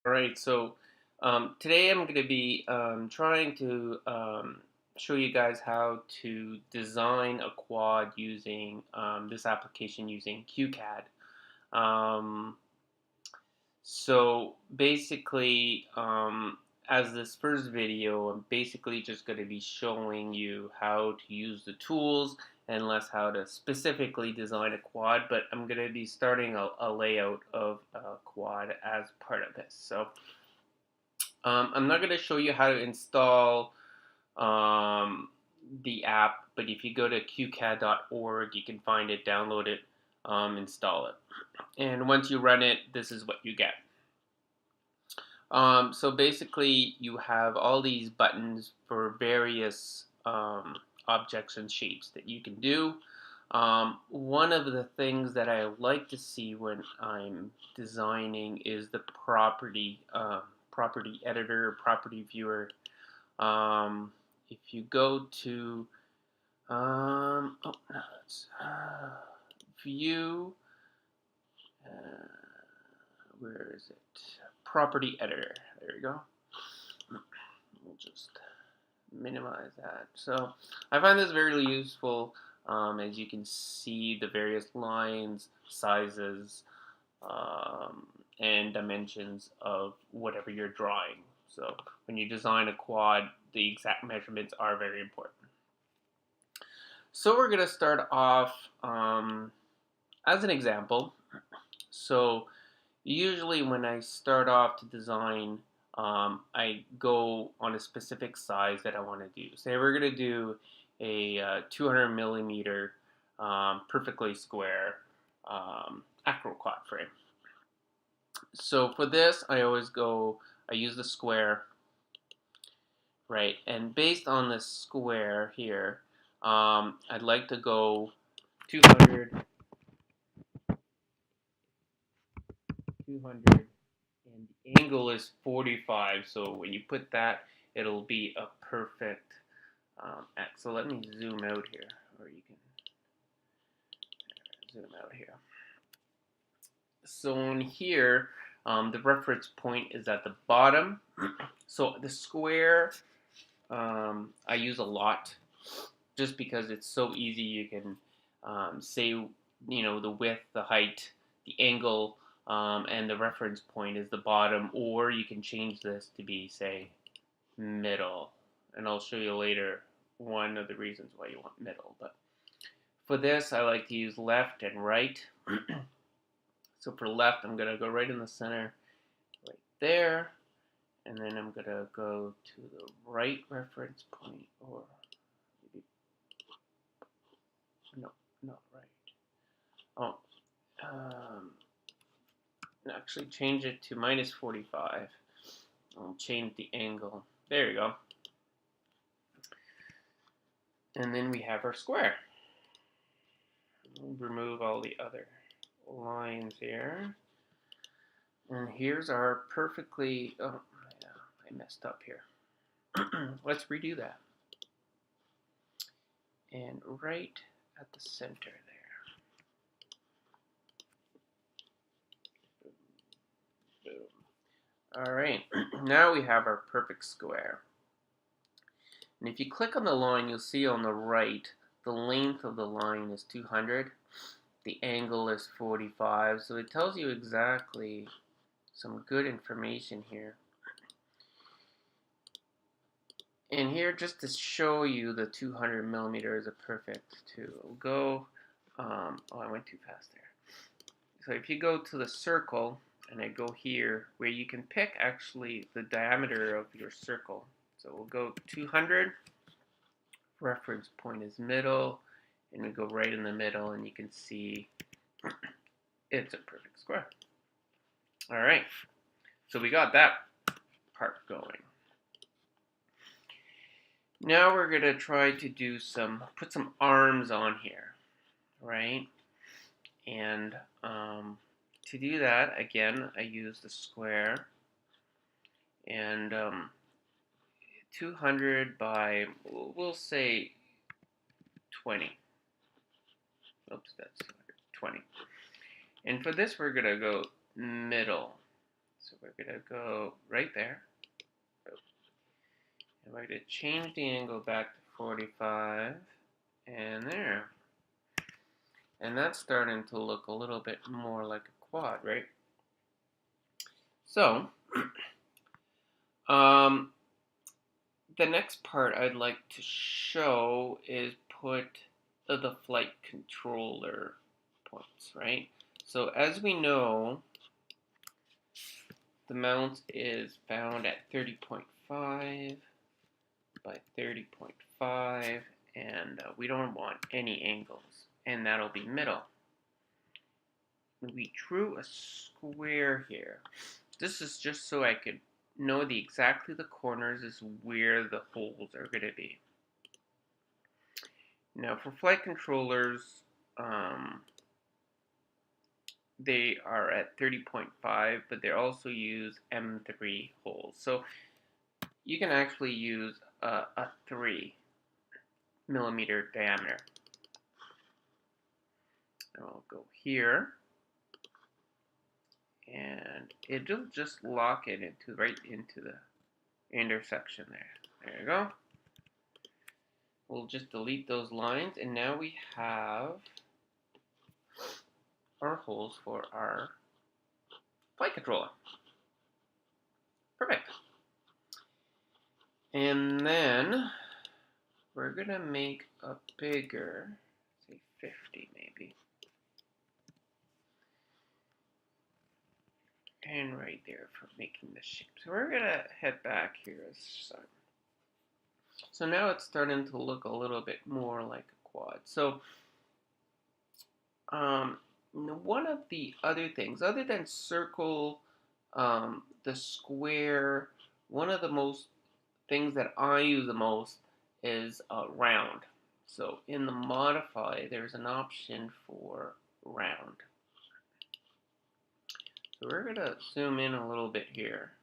All right, so today I'm going to be trying to show you guys how to design a quad using this application using QCAD. So basically, as this first video, I'm basically just going to be showing you how to use the tools and less how to specifically design a quad, but I'm going to be starting a layout of a quad as part of this. So I'm not going to show you how to install the app, but if you go to qcad.org, you can find it, download it, install it. And once you run it, this is what you get. So basically, you have all these buttons for various objects and shapes that you can do. One of the things that I like to see when I'm designing is the property editor, property viewer. If you go to view, where is it? Property editor. There you go. We'll just minimize that. So I find this very useful. As you can see, the various lines, sizes, and dimensions of whatever you're drawing. So when you design a quad, the exact measurements are very important. So we're going to start off as an example. So usually when I start off to design, I go on a specific size that I want to do. Say we're going to do a 200 millimeter perfectly square acro quad frame. So for this, I use the square, right? And based on the square here, I'd like to go 200, and the angle is 45. So when you put that, it'll be a perfect X. So let me zoom out here, or you can zoom out here. So in here, the reference point is at the bottom. So the square I use a lot just because it's so easy. You can say, the width, the height, the angle, and the reference point is the bottom, or you can change this to be, say, middle. And I'll show you later one of the reasons why you want middle. But for this, I like to use left and right. So for left, I'm going to go right in the center, right there. And then I'm going to go to the right reference point, or maybe, no, not right. Actually change it to minus 45. I'll change the angle. There you go. And then we have our square. We'll remove all the other lines here. And here's our perfectly, oh yeah, I messed up here. Let's redo that. And right at the center there. Boom. All right, now we have our perfect square. And if you click on the line, you'll see on the right, the length of the line is 200. The angle is 45. So it tells you exactly some good information here. And here, just to show you the 200 millimeter is a perfect to go. Oh, I went too fast there. So if you go to the circle, and I go here, where you can pick actually the diameter of your circle. So we'll go 200. Reference point is middle, and we go right in the middle, and you can see it's a perfect square. All right, so we got that part going. Now we're going to try to put some arms on here, right? And to do that, again, I use the square, and 200 by, we'll say 20. Oops, that's 20. And for this, we're going to go middle. So we're going to go right there. And we're going to change the angle back to 45. And there. And that's starting to look a little bit more like a quad, right? So, the next part I'd like to show is put the flight controller points, right? So as we know, the mount is found at 30.5 by 30.5, and we don't want any angles, and that'll be middle. We drew a square here. This is just so I could know exactly the corners is where the holes are going to be. Now for flight controllers, they are at 30.5, but they also use M3 holes. So you can actually use a 3mm diameter. And I'll go here, and it'll just lock it right into the intersection there. There you go. We'll just delete those lines, and now we have our holes for our flight controller. Perfect. And then we're gonna make a bigger, say 50 maybe. And right there for making the shape. So we're gonna head back here as sun. So now it's starting to look a little bit more like a quad. So one of the other things, other than circle, the square, one of the most things that I use the most is round. So in the modify, there's an option for round. So we're going to zoom in a little bit here.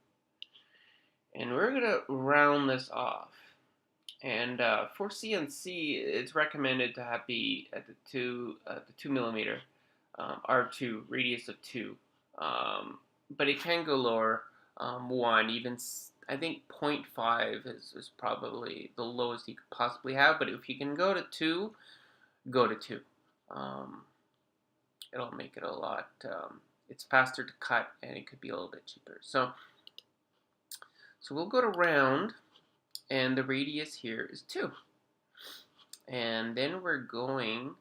And we're going to round this off. And for CNC, it's recommended to have be at the 2mm R2 radius of 2, but it can go lower. 1, even I think 0.5 is probably the lowest you could possibly have. But if you can go to 2, go to 2. It'll make it a lot. It's faster to cut, and it could be a little bit cheaper. So we'll go to round. And the radius here is 2. And then we're going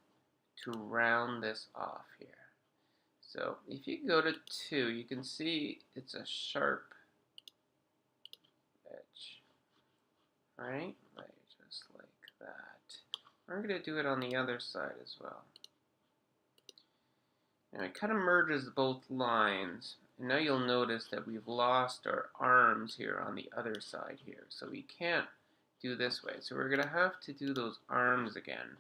to round this off here. So if you go to 2, you can see it's a sharp edge. Right? Just like that. We're going to do it on the other side as well. Now it kind of merges both lines. And now you'll notice that we've lost our arms here on the other side here. So we can't do this way. So we're going to have to do those arms again.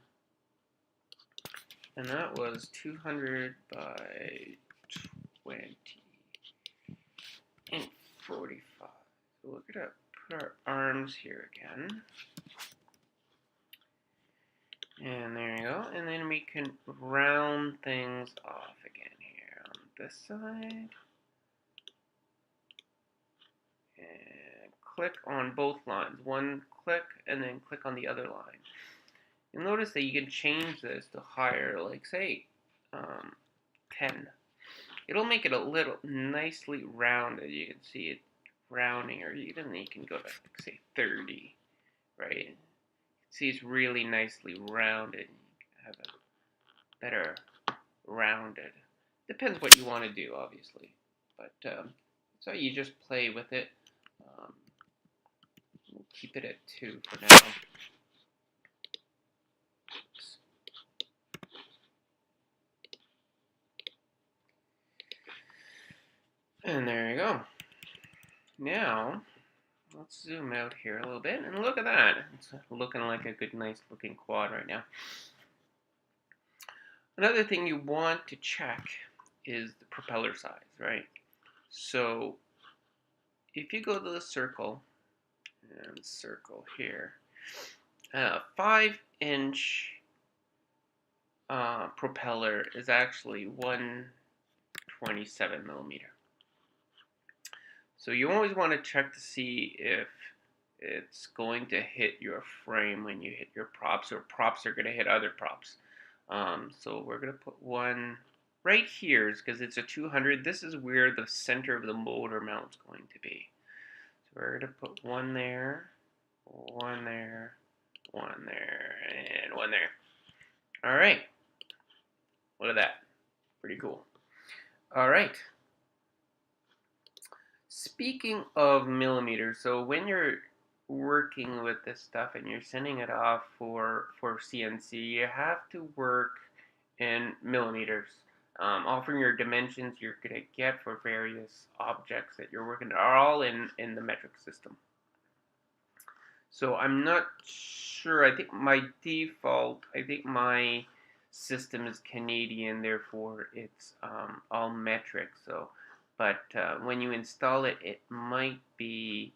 And that was 200 by 20 and 45. So we're going to put our arms here again. And there you go. And then we can round things off again here on this side. And click on both lines. One click and then click on the other line. You'll notice that you can change this to higher, like say 10. It'll make it a little nicely rounded. You can see it rounding, or even you can go to say 30, right? You can see it's really nicely rounded. You have a better rounded. Depends what you want to do, obviously, but so you just play with it. We'll keep it at 2 for now. And there you go. Now, let's zoom out here a little bit, and look at that. It's looking like a good, nice looking quad right now. Another thing you want to check is the propeller size, right? So, if you go to the circle, and circle here, 5-inch propeller is actually 127 millimeter. So you always want to check to see if it's going to hit your frame when you hit your props, or props are going to hit other props. So we're going to put one right here because it's a 200. This is where the center of the motor mount is going to be. So we're going to put one there, one there, one there, and one there. All right. Look at that. Pretty cool. All right. Speaking of millimeters, so when you're working with this stuff and you're sending it off for CNC, you have to work in millimeters. Offering your dimensions you're going to get for various objects that you're working are all in the metric system. So I'm not sure. I think my system is Canadian, therefore it's all metric. So, but when you install it, it might be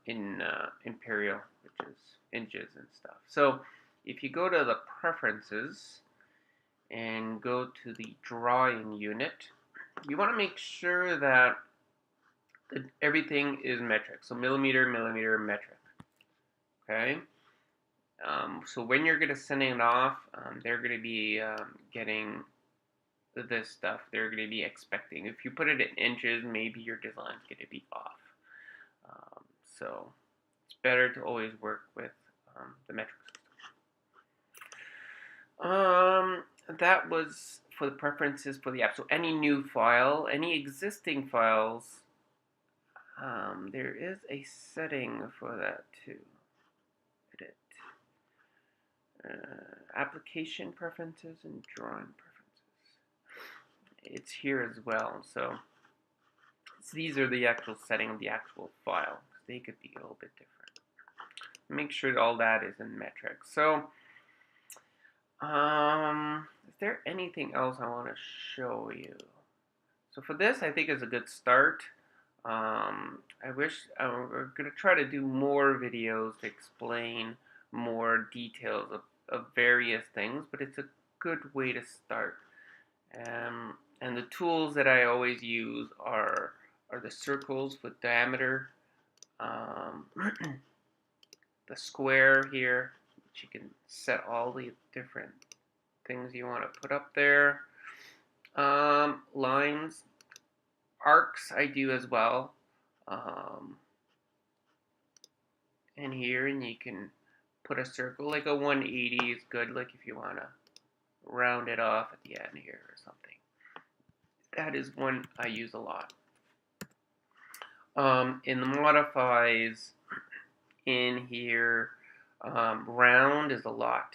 in imperial, which is inches and stuff. So if you go to the preferences and go to the drawing unit, you want to make sure that everything is metric. So millimeter, millimeter, metric. Okay. So when you're going to send it off, they're going to be getting this stuff. They're going to be expecting. If you put it in inches, maybe your design's going to be off. So it's better to always work with the metric system. That was for the preferences for the app. So any new file, any existing files, there is a setting for that too. Edit. Application preferences and drawing preferences. It's here as well. So these are the actual setting of the actual file. They could be a little bit different. Make sure all that is in metric. So, is there anything else I want to show you? So for this, I think is a good start. I wish we're going to try to do more videos to explain more details of various things, but it's a good way to start. And the tools that I always use are the circles with diameter, the square here, which you can set all the different things you want to put up there. Lines, arcs I do as well. And here, and you can put a circle, like a 180 is good, like if you want to round it off at the end here or something. That is one I use a lot. In the modifies in here, round is a lot.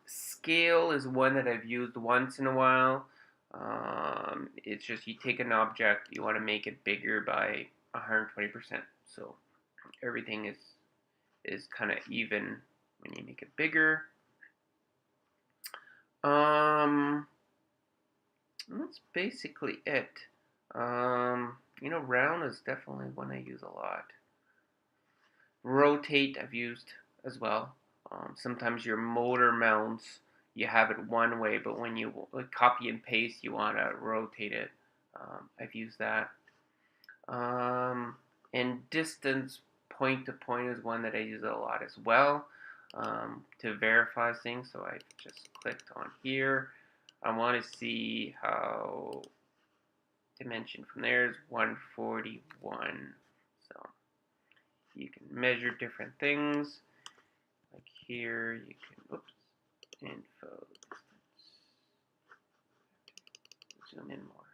Scale is one that I've used once in a while. It's just you take an object, you want to make it bigger by 120%. So everything is kind of even when you make it bigger. That's basically it. Round is definitely one I use a lot. Rotate I've used as well. Sometimes your motor mounts, you have it one way, but when you copy and paste, you want to rotate it. I've used that. And distance point to point is one that I use a lot as well, to verify things. So I just clicked on here. I want to see how dimension from there is 141. So you can measure different things. Like here, you can, info distance. Zoom in more.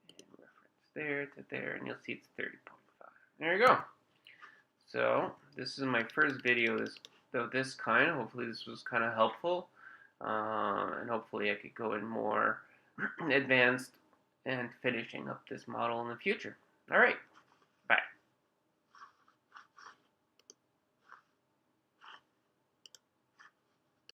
And reference there to there, and you'll see it's 30.5. There you go. So this is my first video of this kind. Hopefully this was kind of helpful. And hopefully I could go in more advanced and finishing up this model in the future. All right.